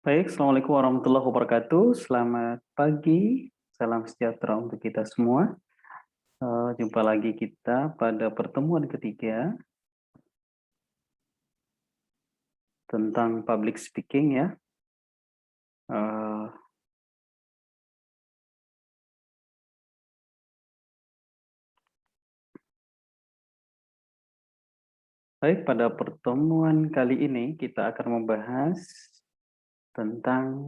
Baik, Assalamualaikum warahmatullahi wabarakatuh. Selamat pagi, salam sejahtera untuk kita semua. Jumpa lagi kita pada pertemuan ketiga tentang public speaking ya. Eh, Baik, pada pertemuan kali ini kita akan membahas tentang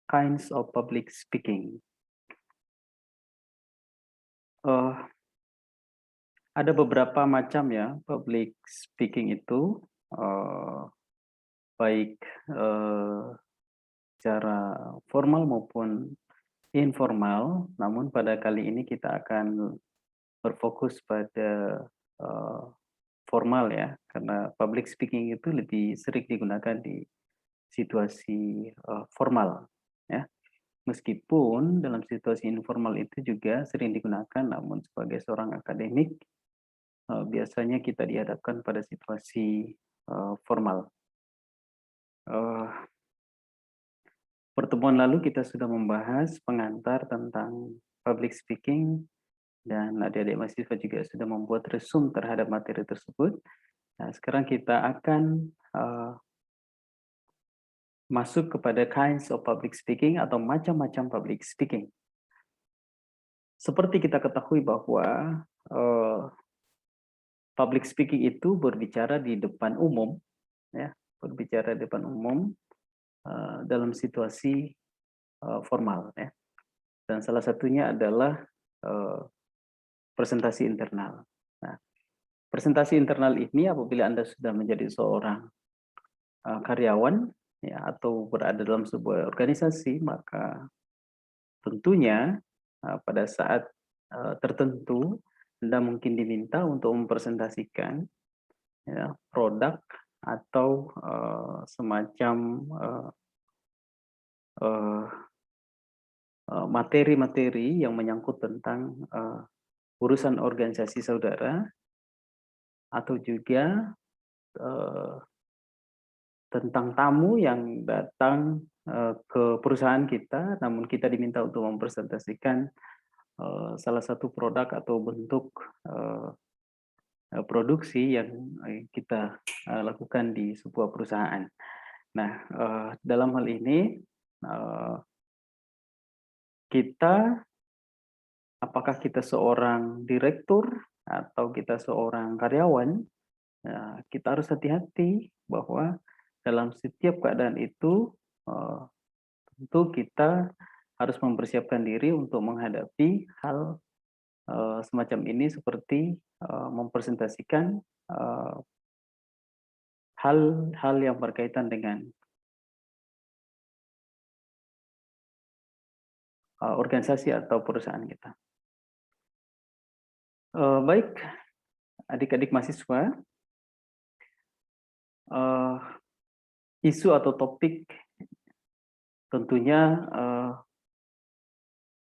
kinds of public speaking. Eh, ada beberapa macam ya public speaking itu, eh, baik eh, secara formal maupun informal, namun pada kali ini kita akan berfokus pada uh, formal ya, karena public speaking itu lebih sering digunakan di situasi formal ya. Meskipun dalam situasi informal itu juga sering digunakan, namun sebagai seorang akademik biasanya kita dihadapkan pada situasi formal. Uh, Pertemuan lalu kita sudah membahas pengantar tentang public speaking dan adik-adik mahasiswa juga sudah membuat resume terhadap materi tersebut. Nah, sekarang kita akan masuk kepada kinds of public speaking atau macam-macam public speaking. Seperti kita ketahui bahwa public speaking itu berbicara di depan umum, ya, berbicara di depan umum dalam situasi formal, ya. Dan salah satunya adalah presentasi internal. Nah, presentasi internal ini apabila Anda sudah menjadi seorang karyawan ya atau berada dalam sebuah organisasi, maka tentunya pada saat tertentu Anda mungkin diminta untuk mempresentasikan ya, produk atau semacam materi-materi yang menyangkut tentang urusan organisasi saudara atau juga eh, tentang tamu yang datang ke perusahaan kita, namun kita diminta untuk mempresentasikan salah satu produk atau bentuk produksi yang kita lakukan di sebuah perusahaan. Nah, dalam hal ini kita, apakah kita seorang direktur atau kita seorang karyawan, kita harus hati-hati bahwa dalam setiap keadaan itu tentu kita harus mempersiapkan diri untuk menghadapi hal semacam ini seperti mempresentasikan hal-hal yang berkaitan dengan organisasi atau perusahaan kita. Baik, adik-adik mahasiswa, isu atau topik tentunya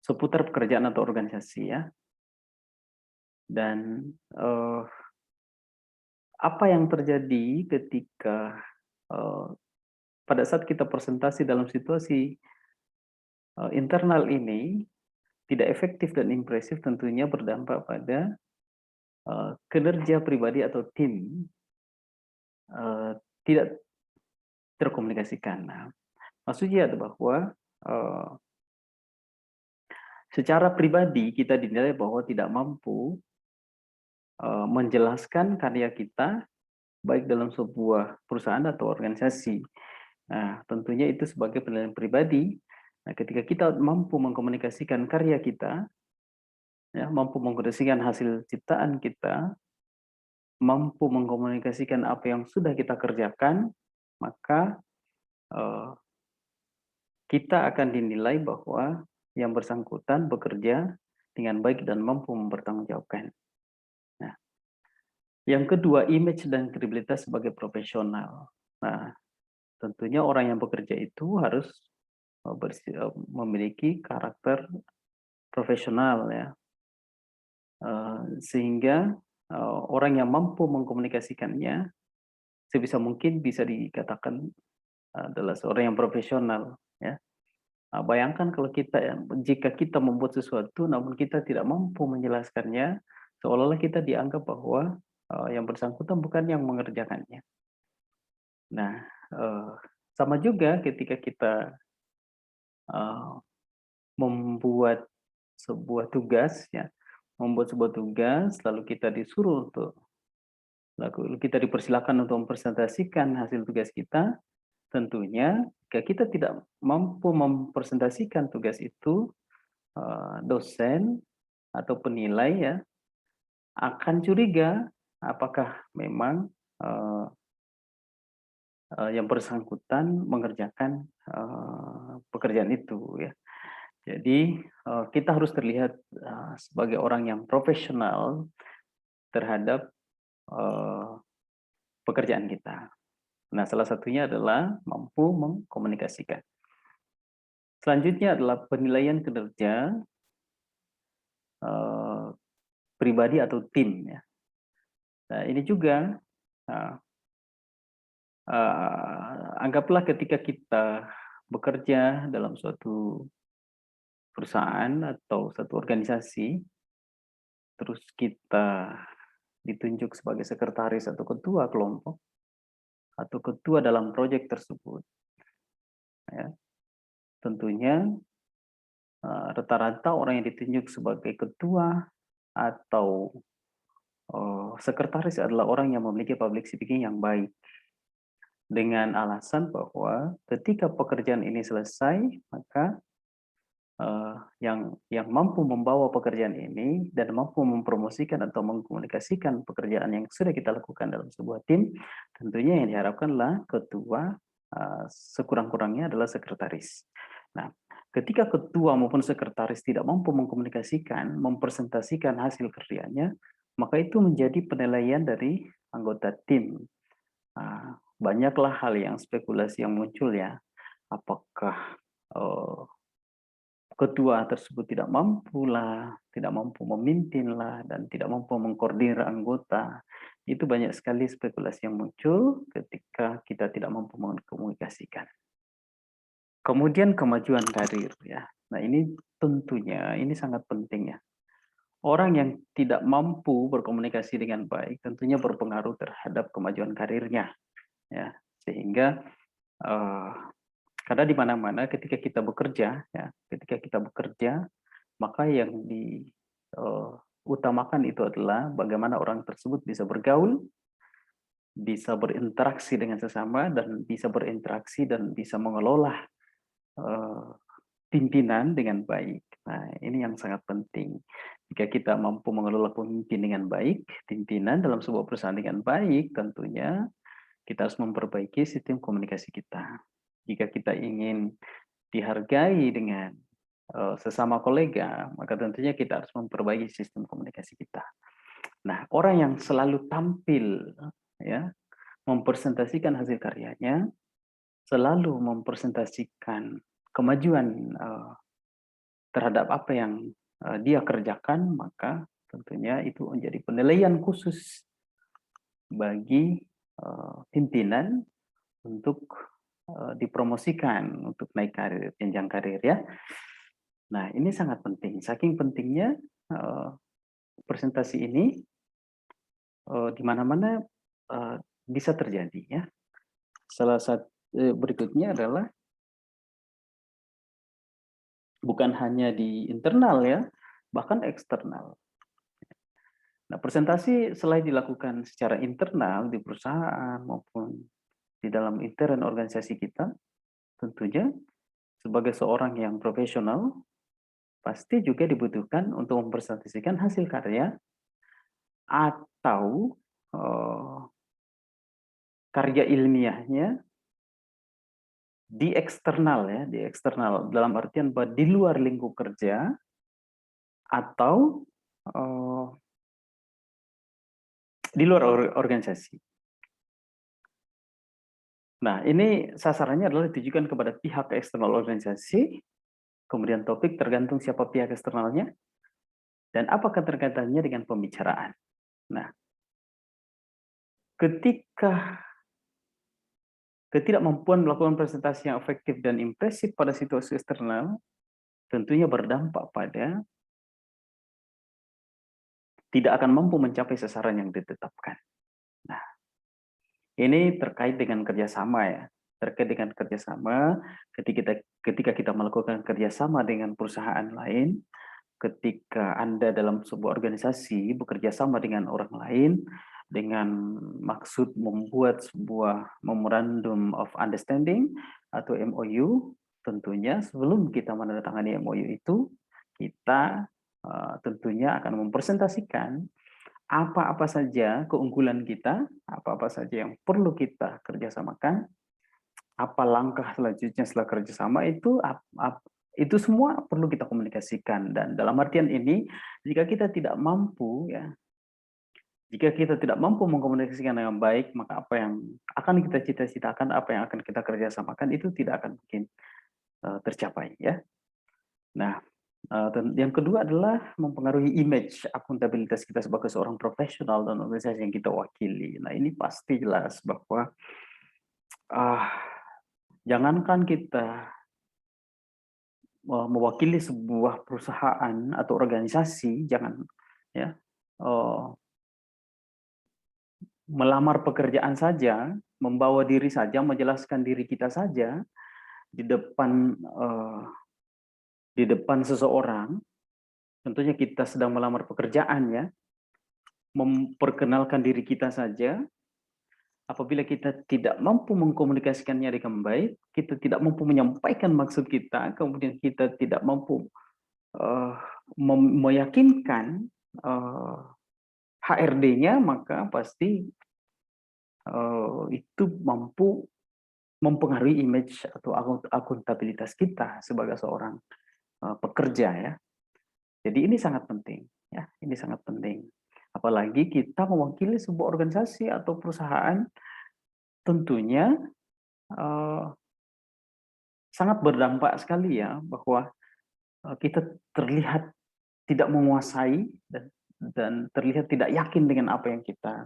seputar pekerjaan atau organisasi ya. Dan apa yang terjadi ketika pada saat kita presentasi dalam situasi internal ini tidak efektif dan impresif, tentunya berdampak pada kinerja pribadi atau tim tidak terkomunikasikan. Nah, maksudnya adalah bahwa secara pribadi kita dinilai bahwa tidak mampu menjelaskan karya kita baik dalam sebuah perusahaan atau organisasi. Nah, tentunya itu sebagai penilaian pribadi. Nah, ketika kita mampu mengkomunikasikan karya kita, ya, mampu mengkomunikasikan hasil ciptaan kita, mampu mengkomunikasikan apa yang sudah kita kerjakan, maka kita akan dinilai bahwa yang bersangkutan bekerja dengan baik dan mampu mempertanggungjawabkan. Nah, yang kedua, image dan kredibilitas sebagai profesional. Nah, tentunya orang yang bekerja itu harus memiliki karakter profesional ya, sehingga orang yang mampu mengkomunikasikannya sebisa mungkin bisa dikatakan adalah seorang yang profesional, ya. Bayangkan kalau jika kita membuat sesuatu namun kita tidak mampu menjelaskannya, seolah-olah kita dianggap bahwa yang bersangkutan bukan yang mengerjakannya. Nah, sama juga ketika kita membuat sebuah tugas, ya, lalu kita disuruh untuk lalu kita dipersilakan untuk mempresentasikan hasil tugas kita. Tentunya jika kita tidak mampu mempresentasikan tugas itu, dosen atau penilai, ya, akan curiga apakah memang yang bersangkutan mengerjakan pekerjaan itu, ya. Jadi kita harus terlihat sebagai orang yang profesional terhadap pekerjaan kita. Nah, salah satunya adalah mampu mengkomunikasikan. Selanjutnya adalah penilaian kinerja pribadi atau tim, ya. Nah, ini juga anggaplah ketika kita bekerja dalam suatu perusahaan atau satu organisasi, terus kita ditunjuk sebagai sekretaris atau ketua kelompok atau ketua dalam proyek tersebut, ya. Tentunya rata-rata orang yang ditunjuk sebagai ketua atau sekretaris adalah orang yang memiliki public speaking yang baik, dengan alasan bahwa ketika pekerjaan ini selesai, maka yang mampu membawa pekerjaan ini dan mampu mempromosikan atau mengkomunikasikan pekerjaan yang sudah kita lakukan dalam sebuah tim, tentunya yang diharapkanlah ketua, sekurang-kurangnya adalah sekretaris. Nah, ketika ketua maupun sekretaris tidak mampu mengkomunikasikan, mempresentasikan hasil kerjanya, maka itu menjadi penilaian dari anggota tim. Banyaklah hal yang spekulasi yang muncul, ya. Apakah ketua tersebut tidak mampu memimpinlah, dan tidak mampu mengkoordinir anggota. Itu banyak sekali spekulasi yang muncul ketika kita tidak mampu mengkomunikasikan. Kemudian kemajuan karir, ya. Nah, ini tentunya ini sangat penting, ya. Orang yang tidak mampu berkomunikasi dengan baik tentunya berpengaruh terhadap kemajuan karirnya, ya. Sehingga karena di mana-mana ketika kita bekerja, maka yang diutamakan itu adalah bagaimana orang tersebut bisa bergaul, bisa berinteraksi dengan sesama, dan bisa berinteraksi dan bisa mengelola pimpinan dengan baik. Nah, ini yang sangat penting. Jika kita mampu mengelola pemimpin dengan baik, pimpinan dalam sebuah perusahaan dengan baik, tentunya kita harus memperbaiki sistem komunikasi kita. Jika kita ingin dihargai dengan sesama kolega, maka tentunya kita harus memperbaiki sistem komunikasi kita. Nah, orang yang selalu tampil, ya, mempresentasikan hasil karyanya, selalu mempresentasikan kemajuan terhadap apa yang dia kerjakan, maka tentunya itu menjadi penilaian khusus bagi pimpinan untuk dipromosikan untuk naik karir, jenjang karir, ya. Nah, ini sangat penting. Saking pentingnya presentasi ini di mana-mana bisa terjadi, ya. Salah satu berikutnya adalah bukan hanya di internal, ya, bahkan eksternal. Nah, presentasi selain dilakukan secara internal di perusahaan maupun di dalam intern organisasi kita, tentunya sebagai seorang yang profesional pasti juga dibutuhkan untuk mempresentasikan hasil karya atau karya ilmiahnya di eksternal, ya, di eksternal dalam artian bahwa di luar lingkup kerja atau di luar organisasi. Nah, ini sasarannya adalah ditujukan kepada pihak eksternal organisasi, kemudian topik tergantung siapa pihak eksternalnya, dan apa keterkaitannya dengan pembicaraan. Nah, ketika ketidakmampuan melakukan presentasi yang efektif dan impresif pada situasi eksternal tentunya berdampak pada tidak akan mampu mencapai sasaran yang ditetapkan. Nah, ini terkait dengan kerjasama ya. Terkait dengan kerjasama, ketika kita melakukan kerjasama dengan perusahaan lain, ketika Anda dalam sebuah organisasi bekerja sama dengan orang lain, dengan maksud membuat sebuah Memorandum of Understanding atau MOU, tentunya sebelum kita menandatangani MOU itu, kita tentunya akan mempresentasikan apa-apa saja keunggulan kita, apa-apa saja yang perlu kita kerjasamakan, apa langkah selanjutnya setelah kerjasama itu semua perlu kita komunikasikan. Dan dalam artian ini, jika kita tidak mampu ya, jika kita tidak mampu mengkomunikasikan dengan baik, maka apa yang akan kita cita-citakan, apa yang akan kita kerjasamakan itu tidak akan mungkin tercapai ya. Nah, dan yang kedua adalah mempengaruhi image akuntabilitas kita sebagai seorang profesional dan organisasi yang kita wakili. Nah, ini pasti jelas bahwa jangankan kita mewakili sebuah perusahaan atau organisasi, jangan ya melamar pekerjaan saja, membawa diri saja, menjelaskan diri kita saja di depan seseorang. Tentunya kita sedang melamar pekerjaan ya, memperkenalkan diri kita saja. Apabila kita tidak mampu mengkomunikasikannya dengan baik, kita tidak mampu menyampaikan maksud kita, kemudian kita tidak mampu meyakinkan HRD-nya, maka pasti itu mampu mempengaruhi image atau akuntabilitas kita sebagai seorang pekerja ya. Jadi ini sangat penting ya, ini sangat penting. Apalagi kita mewakili sebuah organisasi atau perusahaan, tentunya sangat berdampak sekali ya bahwa kita terlihat tidak menguasai dan terlihat tidak yakin dengan apa yang kita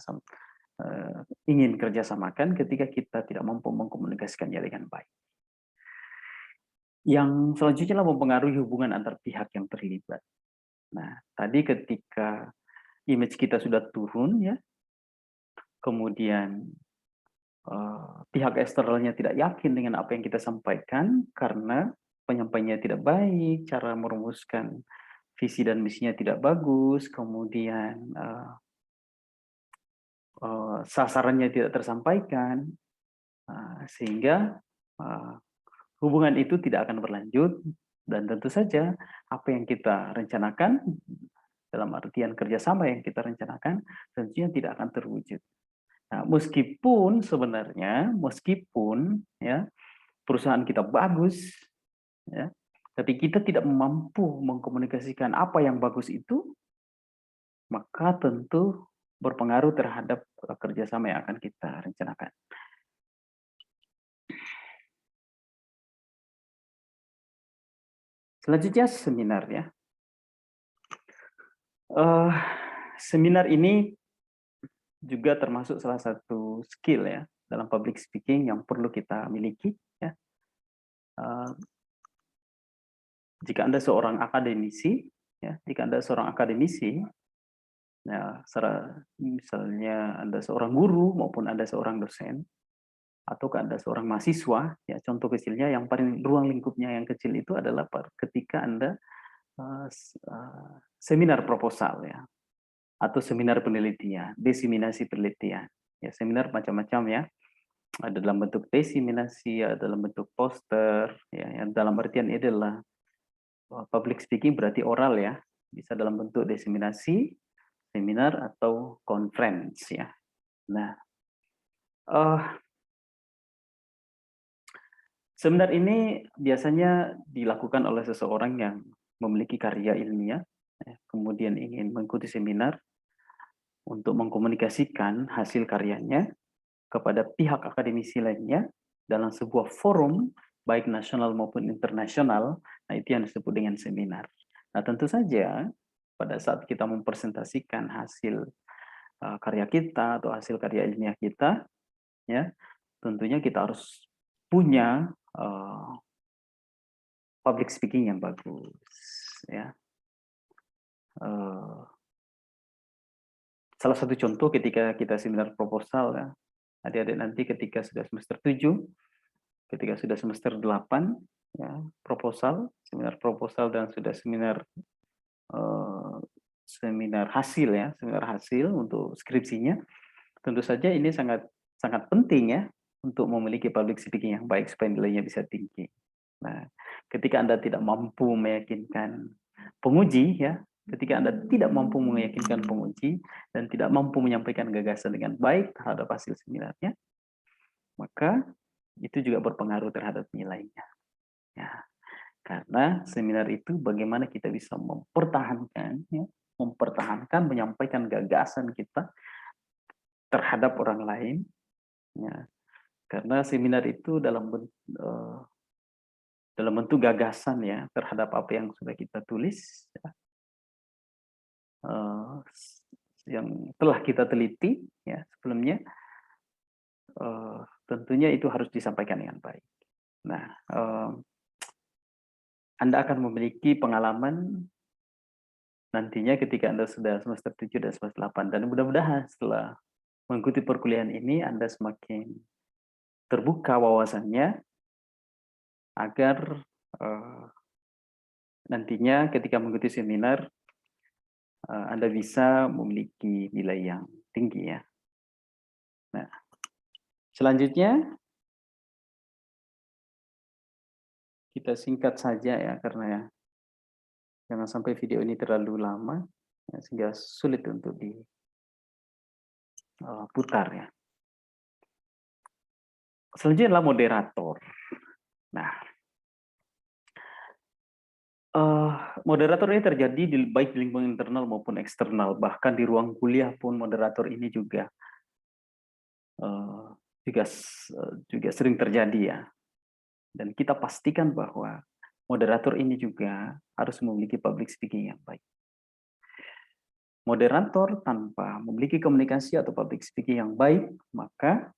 ingin kerjasamakan ketika kita tidak mampu mengkomunikasikannya dengan baik. Yang selanjutnya adalah mempengaruhi hubungan antar pihak yang terlibat. Nah, tadi ketika image kita sudah turun ya, kemudian pihak eksternalnya tidak yakin dengan apa yang kita sampaikan karena penyampaiannya tidak baik, cara merumuskan visi dan misinya tidak bagus, kemudian sasarannya tidak tersampaikan, sehingga hubungan itu tidak akan berlanjut, dan tentu saja apa yang kita rencanakan dalam artian kerjasama yang kita rencanakan tentunya tidak akan terwujud. Nah, meskipun ya perusahaan kita bagus, ya, tapi kita tidak mampu mengkomunikasikan apa yang bagus itu, maka tentu berpengaruh terhadap kerjasama yang akan kita rencanakan. Selanjutnya seminar ya. Seminar ini juga termasuk salah satu skill ya dalam public speaking yang perlu kita miliki ya. Jika Anda seorang akademisi ya, ya, misalnya Anda seorang guru maupun Anda seorang dosen, atau Anda seorang mahasiswa, ya contoh kecilnya yang paling ruang lingkupnya yang kecil itu adalah ketika Anda seminar proposal ya, atau seminar penelitian, diseminasi penelitian. Ya, seminar macam-macam ya. Ada dalam bentuk diseminasi, ada dalam bentuk poster, ya, yang dalam artian ini adalah public speaking berarti oral ya, bisa dalam bentuk diseminasi, seminar atau conference ya. Nah, seminar ini biasanya dilakukan oleh seseorang yang memiliki karya ilmiah, kemudian ingin mengikuti seminar untuk mengkomunikasikan hasil karyanya kepada pihak akademisi lainnya dalam sebuah forum, baik nasional maupun internasional. Nah, itu yang disebut dengan seminar. Nah, tentu saja pada saat kita mempresentasikan hasil karya kita atau hasil karya ilmiah kita, ya, tentunya kita harus punya public speaking yang bagus, ya. Salah satu contoh ketika kita seminar proposal, ya, adik-adik nanti ketika sudah semester 7, ketika sudah semester 8, ya, seminar proposal dan sudah seminar seminar hasil, ya, seminar hasil untuk skripsinya, tentu saja ini sangat sangat penting, ya, untuk memiliki public speaking yang baik supaya nilainya bisa tinggi. Nah, ketika Anda tidak mampu meyakinkan penguji, ya, ketika Anda tidak mampu meyakinkan penguji dan tidak mampu menyampaikan gagasan dengan baik terhadap hasil seminarnya, maka itu juga berpengaruh terhadap nilainya. Ya, karena seminar itu bagaimana kita bisa mempertahankan, ya, menyampaikan gagasan kita terhadap orang lain, ya. Karena seminar itu dalam bentuk gagasan, ya, terhadap apa yang sudah kita tulis, ya, yang telah kita teliti, ya, sebelumnya, tentunya itu harus disampaikan dengan baik. Nah, Anda akan memiliki pengalaman nantinya ketika Anda sudah semester 7 dan semester 8, dan mudah-mudahan setelah mengikuti perkuliahan ini Anda semakin terbuka wawasannya agar nantinya ketika mengikuti seminar Anda bisa memiliki nilai yang tinggi, ya. Nah, selanjutnya kita singkat saja, ya, karena, ya, jangan sampai video ini terlalu lama, ya, sehingga sulit untuk diputar, ya. Selanjutnya adalah moderator. Nah, moderator ini terjadi baik di lingkungan internal maupun eksternal, bahkan di ruang kuliah pun moderator ini juga sering terjadi, ya. Dan kita pastikan bahwa moderator ini juga harus memiliki public speaking yang baik. Moderator tanpa memiliki komunikasi atau public speaking yang baik, maka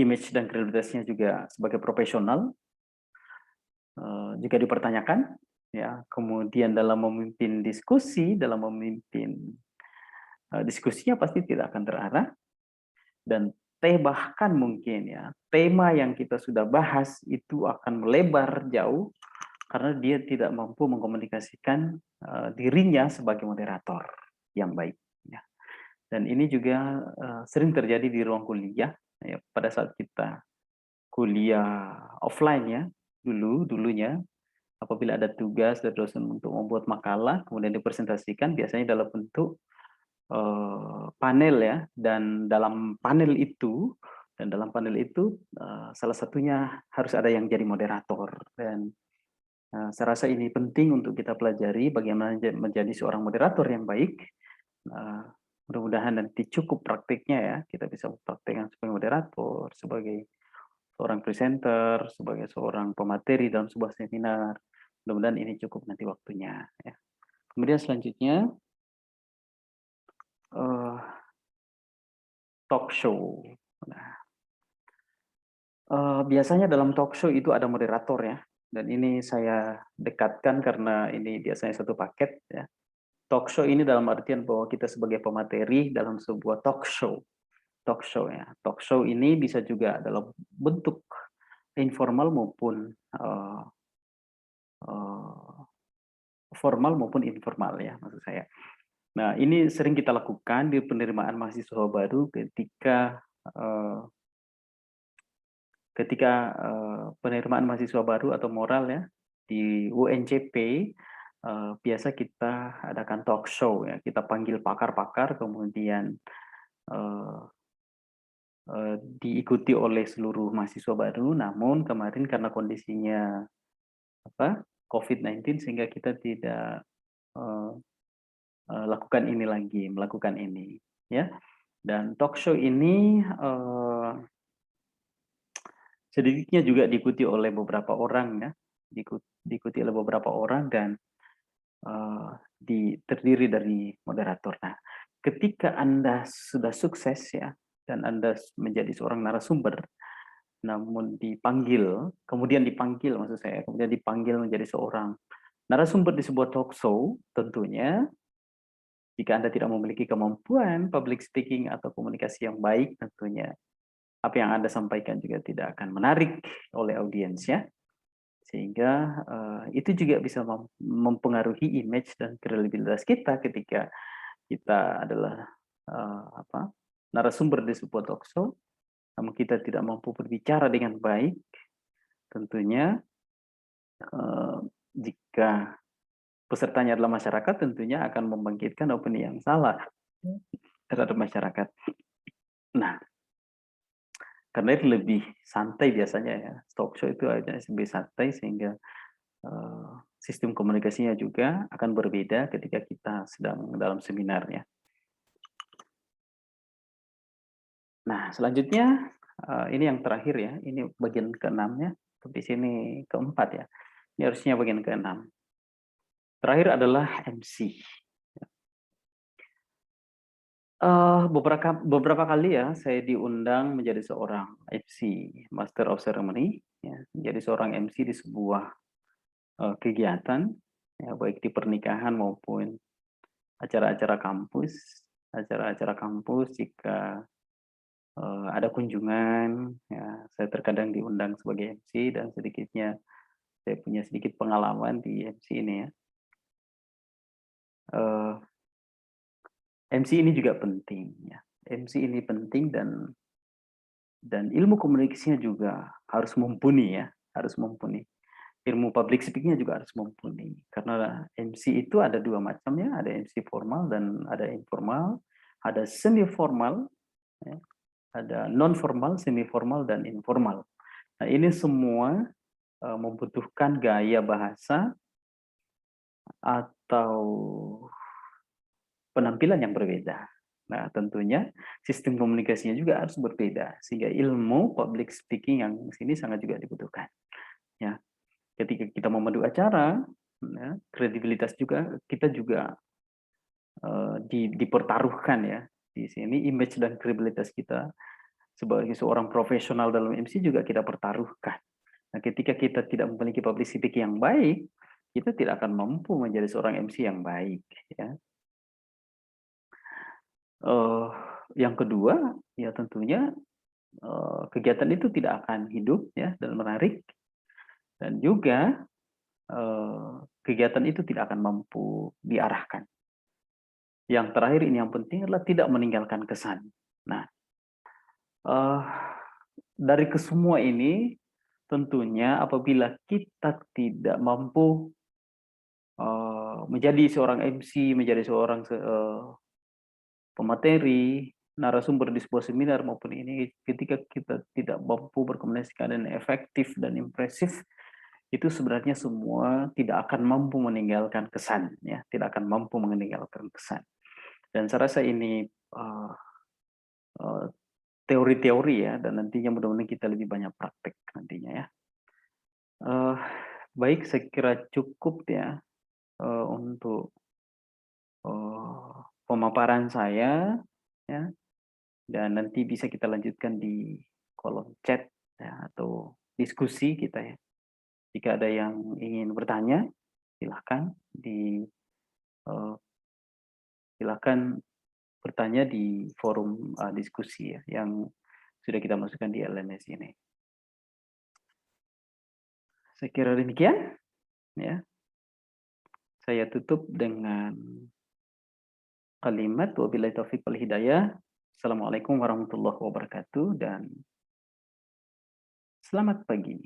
image dan kredibilitasnya juga sebagai profesional juga dipertanyakan, ya. Kemudian dalam memimpin diskusi, diskusinya pasti tidak akan terarah, dan bahkan mungkin, ya, tema yang kita sudah bahas itu akan melebar jauh karena dia tidak mampu mengkomunikasikan dirinya sebagai moderator yang baik, ya. Dan ini juga sering terjadi di ruang kuliah, ya, pada saat kita kuliah offline, ya, dulunya apabila ada tugas dari dosen untuk membuat makalah kemudian dipresentasikan biasanya dalam bentuk panel, ya, dan dalam panel itu salah satunya harus ada yang jadi moderator, dan saya rasa ini penting untuk kita pelajari bagaimana menjadi seorang moderator yang baik. Mudah-mudahan nanti cukup praktiknya, ya, kita bisa praktekkan sebagai moderator, sebagai seorang presenter, sebagai seorang pemateri dalam sebuah seminar. Mudah-mudahan ini cukup nanti waktunya, ya. Kemudian selanjutnya talk show. Nah, biasanya dalam talk show itu ada moderator, ya, dan ini saya dekatkan karena ini biasanya satu paket, ya. Talk show ini dalam artian bahwa kita sebagai pemateri dalam sebuah talk show, ya. Talk show ini bisa juga dalam bentuk informal maupun formal maupun informal, ya, maksud saya. Nah, ini sering kita lakukan di penerimaan mahasiswa baru ketika penerimaan mahasiswa baru atau moral, ya, di UNCP, biasa kita adakan talk show, ya. Kita panggil pakar-pakar, kemudian diikuti oleh seluruh mahasiswa baru. Namun kemarin karena kondisinya COVID-19 sehingga kita tidak melakukan ini, ya. Dan talk show ini sedikitnya juga diikuti oleh beberapa orang, ya, diikuti oleh beberapa orang dan terdiri dari moderator. Nah, ketika Anda sudah sukses, ya, dan Anda menjadi seorang narasumber, namun kemudian dipanggil maksud saya, kemudian dipanggil menjadi seorang narasumber di sebuah talk show, tentunya jika Anda tidak memiliki kemampuan public speaking atau komunikasi yang baik, tentunya apa yang Anda sampaikan juga tidak akan menarik oleh audiensnya, sehingga itu juga bisa mempengaruhi image dan kredibilitas kita ketika kita adalah narasumber di sebuah talk show, namun kita tidak mampu berbicara dengan baik, tentunya jika pesertanya adalah masyarakat, tentunya akan membangkitkan opini yang salah terhadap masyarakat. Nah, karena itu lebih santai biasanya ya, talk show itu aja lebih santai, sehingga sistem komunikasinya juga akan berbeda ketika kita sedang dalam seminarnya. Nah, selanjutnya ini yang terakhir ya, ini bagian ke-6-nya, di sini ke-4 ya. Ini harusnya bagian ke-6. Terakhir adalah MC. Beberapa kali ya saya diundang menjadi seorang MC, Master of Ceremony, ya, menjadi seorang MC di sebuah kegiatan, ya, baik di pernikahan maupun acara-acara kampus, jika ada kunjungan, ya, saya terkadang diundang sebagai MC, dan sedikitnya saya punya sedikit pengalaman di MC ini ya. MC ini juga penting ya. MC ini penting, dan ilmu komunikasinya juga harus mumpuni ya, harus mumpuni. Ilmu public speaking-nya juga harus mumpuni. Karena MC itu ada dua macam ya, ada MC formal dan ada informal, ada semi formal, ya, ada non formal, semi formal, dan informal. Nah, ini semua membutuhkan gaya bahasa atau penampilan yang berbeda. Nah, tentunya sistem komunikasinya juga harus berbeda, sehingga ilmu public speaking yang sini sangat juga dibutuhkan. Ya, ketika kita memandu acara, ya, kredibilitas juga kita juga dipertaruhkan ya. Di sini image dan kredibilitas kita sebagai seorang profesional dalam MC juga kita pertaruhkan. Nah, ketika kita tidak memiliki public speaking yang baik, kita tidak akan mampu menjadi seorang MC yang baik. Ya. Yang kedua, ya tentunya kegiatan itu tidak akan hidup ya dan menarik, dan juga kegiatan itu tidak akan mampu diarahkan. Yang terakhir ini yang penting adalah tidak meninggalkan kesan. Nah, dari kesemua ini tentunya apabila kita tidak mampu menjadi seorang MC, menjadi seorang pemateri, narasumber di sebuah seminar maupun ini, ketika kita tidak mampu berkomunikasi dengan efektif dan impresif, itu sebenarnya semua tidak akan mampu meninggalkan kesan, ya, tidak akan mampu meninggalkan kesan. Dan saya rasa ini teori-teori ya, dan nantinya mudah-mudahan kita lebih banyak praktek nantinya ya. Baik, saya kira cukup ya untuk pemaparan saya ya. Dan nanti bisa kita lanjutkan di kolom chat ya, atau diskusi kita ya. Jika ada yang ingin bertanya, silahkan silahkan bertanya di forum diskusi ya, yang sudah kita masukkan di LMS ini. Saya kira demikian ya. Saya tutup dengan kalimat wabillahi taufiq wal hidayah. Assalamualaikum warahmatullahi wabarakatuh dan selamat pagi.